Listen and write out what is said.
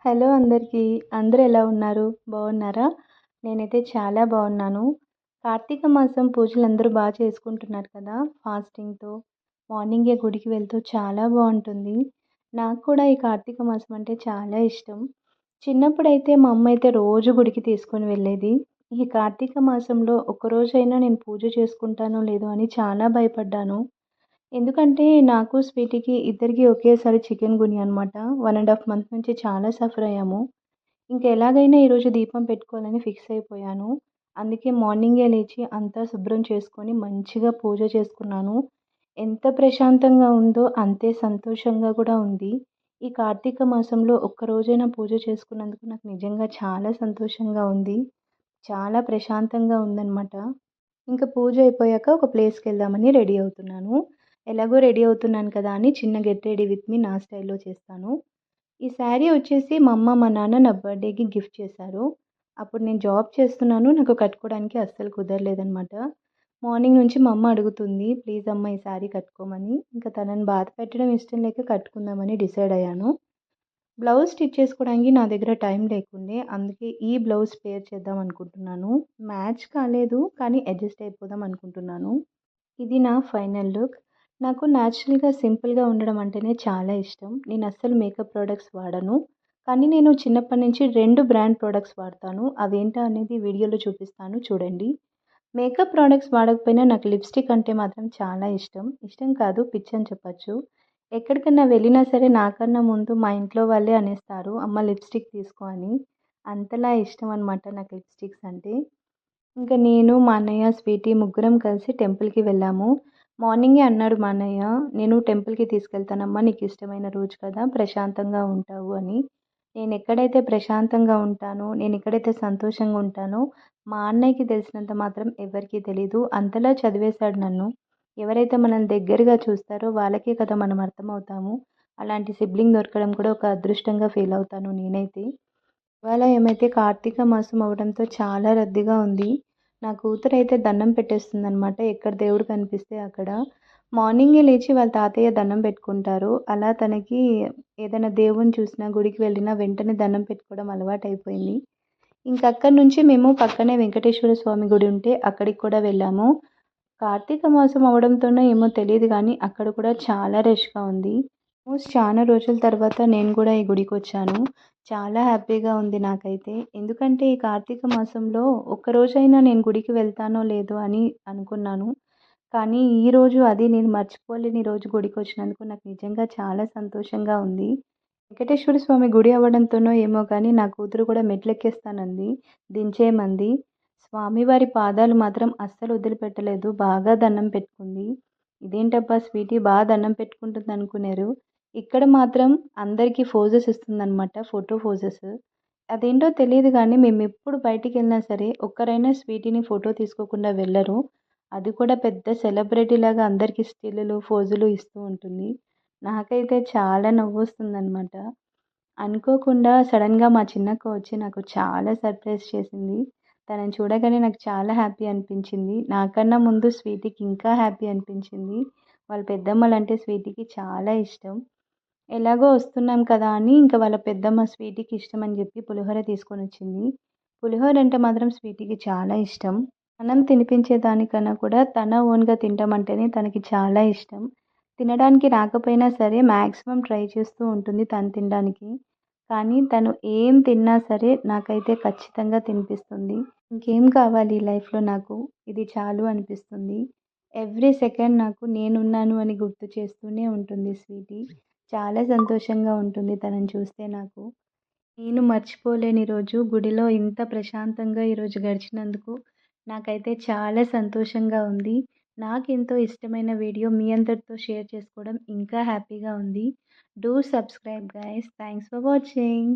Hello అందరికీ. అందరూ ఎలా ఉన్నారు? బాగున్నారా? నేనైతే చాలా బాగున్నాను. కార్తీక మాసం పూజలందరూ చేసుకుంటున్నారు కదా! ఫాస్టింగ్‌తో. మార్నింగే గుడికి వెళ్తూ చాలా బావుంటుంది. నాకు కూడా ఈ కార్తీక మాసం అంటే చాలా ఇష్టం. చిన్నప్పుడైతే మా అమ్మ అయితే రోజు గుడికి తీసుకొని వెళ్ళేది. ఈ కార్తీక మాసంలో ఒక్కరోజైనా నేను పూజ చేసుకుంటానో లేదో అని చాలా భయపడ్డాను. ఎందుకంటే నాకు, స్వీటీకి ఇద్దరికీ ఒకేసారి చికెన్ గున్యా అనమాట. 1 ½ మంత్ నుంచి చాలా సఫర్ అయ్యాము. ఇంక ఎలాగైనా ఈరోజు దీపం పెట్టుకోవాలని ఫిక్స్ అయిపోయాను. అందుకే మార్నింగే లేచి అంతా శుభ్రం చేసుకొని మంచిగా పూజ చేసుకున్నాను. ఎంత ప్రశాంతంగా ఉందో అంతే సంతోషంగా కూడా ఉంది. ఈ కార్తీక మాసంలో ఒక్కరోజైనా పూజ చేసుకున్నందుకు నాకు నిజంగా చాలా సంతోషంగా ఉంది. చాలా ప్రశాంతంగా ఉందనమాట. ఇంక పూజ అయిపోయాక ఒక ప్లేస్‌కెళ్దామని రెడీ అవుతున్నాను. ఎలాగో రెడీ అవుతున్నాను కదా అని చిన్న గెట్ రెడీ విత్ మీ నా స్టైల్‌లో చేస్తాను. ఈ శారీ వచ్చేసి మా అమ్మ, మా నాన్న నా బర్త్‌డేకి గిఫ్ట్ చేశారు. అప్పుడు నేను జాబ్ చేస్తున్నాను. నాకు కట్టుకోవడానికి అస్సలు కుదరలేదనమాట. మార్నింగ్ నుంచి మా అమ్మ అడుగుతుంది, "ప్లీజ్ అమ్మ ఈ శారీ కట్టుకోమని." ఇంకా తనని బాధ పెట్టడం ఇష్టం లేక కట్టుకుందామని డిసైడ్ అయ్యాను. బ్లౌజ్ స్టిచ్ చేసుకోవడానికి నా దగ్గర టైం లేకుండే. అందుకే ఈ బ్లౌజ్ పేర్ చేద్దాం అనుకుంటున్నాను. మ్యాచ్ కాలేదు కానీ అడ్జస్ట్ అయిపోదాం అనుకుంటున్నాను. ఇది నా ఫైనల్ లుక్. నాకు న్యాచురల్‌గా, సింపుల్‌గా ఉండడం అంటేనే చాలా ఇష్టం. నేను అస్సలు మేకప్ ప్రొడక్ట్స్ వాడను. కానీ నేను చిన్నప్పటి నుంచి 2 బ్రాండ్ ప్రొడక్ట్స్ వాడతాను. అవేంటో అనేది వీడియోలో చూపిస్తాను చూడండి. మేకప్ ప్రొడక్ట్స్ వాడకపోయినా నాకు లిప్‌స్టిక్ అంటే మాత్రం చాలా ఇష్టం. ఇష్టం కాదు పిచ్చని చెప్పొచ్చు. ఎక్కడికన్నా వెళ్ళినా సరే నాకన్నా ముందు మా ఇంట్లో వాళ్ళే అనేస్తారు, "అమ్మ లిప్‌స్టిక్ తీసుకో" అని. అంతలా ఇష్టం అనమాట నాకు లిప్‌స్టిక్స్ అంటే. ఇంక నేను, మా అన్నయ్య, స్వీటీ ముగ్గురం కలిసి టెంపుల్‌కి వెళ్ళాము. మార్నింగే అన్నాడు మా అన్నయ్య, "నేను టెంపుల్‌కి తీసుకెళ్తానమ్మా. నీకిష్టమైన రోజు కదా! ప్రశాంతంగా ఉంటావు" అని. నేనెక్కడైతే ప్రశాంతంగా ఉంటానో, నేనెక్కడైతే సంతోషంగా ఉంటానో, మా అన్నయ్యకి తెలిసినంత మాత్రం ఎవ్వరికీ తెలీదు. అంతలా చదివేశాడు నన్ను. ఎవరైతే మనల్ని దగ్గరగా చూస్తారో వాళ్ళకే కదా మనం అర్థమవుతాము. అలాంటి సిబ్లింగ్ దొరకడం కూడా ఒక అదృష్టంగా ఫీల్ అవుతాను నేనైతే. శివాలయం అయితే కార్తీక మాసం అవ్వడంతో చాలా రద్దీగా ఉంది. నా కూతురైతే దండం పెట్టేస్తుందనమాట. ఎక్కడ దేవుడు కనిపిస్తే అక్కడ. మార్నింగే లేచి వాళ్ళ తాతయ్య దండం పెట్టుకుంటారు. అలా తనకి ఏదైనా దేవుడిని చూసినా, గుడికి వెళ్ళినా వెంటనే దండం పెట్టుకోవడం అలవాటయిపోయింది. ఇంక అక్కడి నుంచి మేము పక్కనే వెంకటేశ్వర స్వామి గుడి ఉంటే అక్కడికి కూడా వెళ్ళాము. కార్తీక మాసం అవ్వడంతోనో ఏమో తెలీదు గానీ అక్కడ కూడా చాలా రష్‌గా ఉంది. చానా రోజుల తర్వాత నేను కూడా ఈ గుడికొచ్చాను. చాలా హ్యాపీగా ఉంది నాకైతే. ఎందుకంటే ఈ కార్తీక మాసంలో ఒక్కరోజైనా నేను గుడికి వెళ్తానో లేదో అని అనుకున్నాను. కానీ ఈరోజు అది నేను మర్చిపోలేని రోజు గుడికొచ్చినందుకు నాకు నిజంగా చాలా సంతోషంగా ఉంది. వెంకటేశ్వర స్వామి గుడి అవ్వడంతోనో ఏమో కానీ నా కూతురు కూడా మెట్లెక్కేస్తానంది. దించేయమంది. స్వామివారి పాదాలు మాత్రం అస్సలు వదిలిపెట్టలేదు. బాగా దండం పెట్టుకుంది. ఇదేంటబ్బా స్వీటీ దండం పెట్టుకుంటుందనుకున్నారు. ఇక్కడ మాత్రం అందరికీ ఫోజెస్ ఇస్తుందనమాట. Photo poses. అదేంటో తెలీదు గానీ మేమెప్పుడు బయటికెళ్ళినా సరే ఒక్కరైనా స్వీటీని ఫోటో తీసుకోకుండా వెళ్ళరు. అది కూడా పెద్ద సెలబ్రిటీలాగా అందరికి స్టిల్లులు, ఫోజులు ఇస్తూ ఉంటుంది. నాకైతే చాలా నవ్వొస్తుందనమాట. అనుకోకుండా సడెన్‌గా మా చిన్నక్క వచ్చి నాకు చాలా సర్ప్రైజ్ చేసింది. తనని చూడగానే నాకు చాలా హ్యాపీ అనిపించింది. నాకన్నా ముందు స్వీటీకి ఇంకా హ్యాపీ అనిపించింది. వాళ్ళ పెద్దమ్మలంటే స్వీటీకి చాలా ఇష్టం. ఎలాగో వస్తున్నాం కదా అని ఇంక వాళ్ళ పెద్దమ్మ స్వీటీకి ఇష్టమని చెప్పి పులిహోర తీసుకొనొచ్చింది. పులిహోర అంటే మాత్రం స్వీటీకి చాలా ఇష్టం. మనం తినిపించే దానికన్నా కూడా తన ఓన్‌గా తింటామంటేనే తనకి చాలా ఇష్టం. తినడానికి రాకపోయినా సరే మాక్సిమం ట్రై చేస్తూ ఉంటుంది తను తినడానికి. కానీ తను ఏం తిన్నా సరే నాకైతే ఖచ్చితంగా తినిపిస్తుంది. ఇంకేం కావాలి లైఫ్‌లో నాకు, ఇది చాలు అనిపిస్తుంది. ఎవ్రీ సెకండ్ నాకు నేనున్నాను అని గుర్తు చేస్తూనే ఉంటుంది స్వీటీ. చాలా సంతోషంగా ఉంటుంది తనని చూస్తే నాకు. నేను మర్చిపోలేని రోజు గుడిలో ఇంత ప్రశాంతంగా ఈరోజు గడిచినందుకు నాకైతే చాలా సంతోషంగా ఉంది. నాకెంతో ఇష్టమైన వీడియో మీ అందరితో షేర్ చేసుకోవడం ఇంకా హ్యాపీగా ఉంది. Do subscribe guys. Thanks for watching.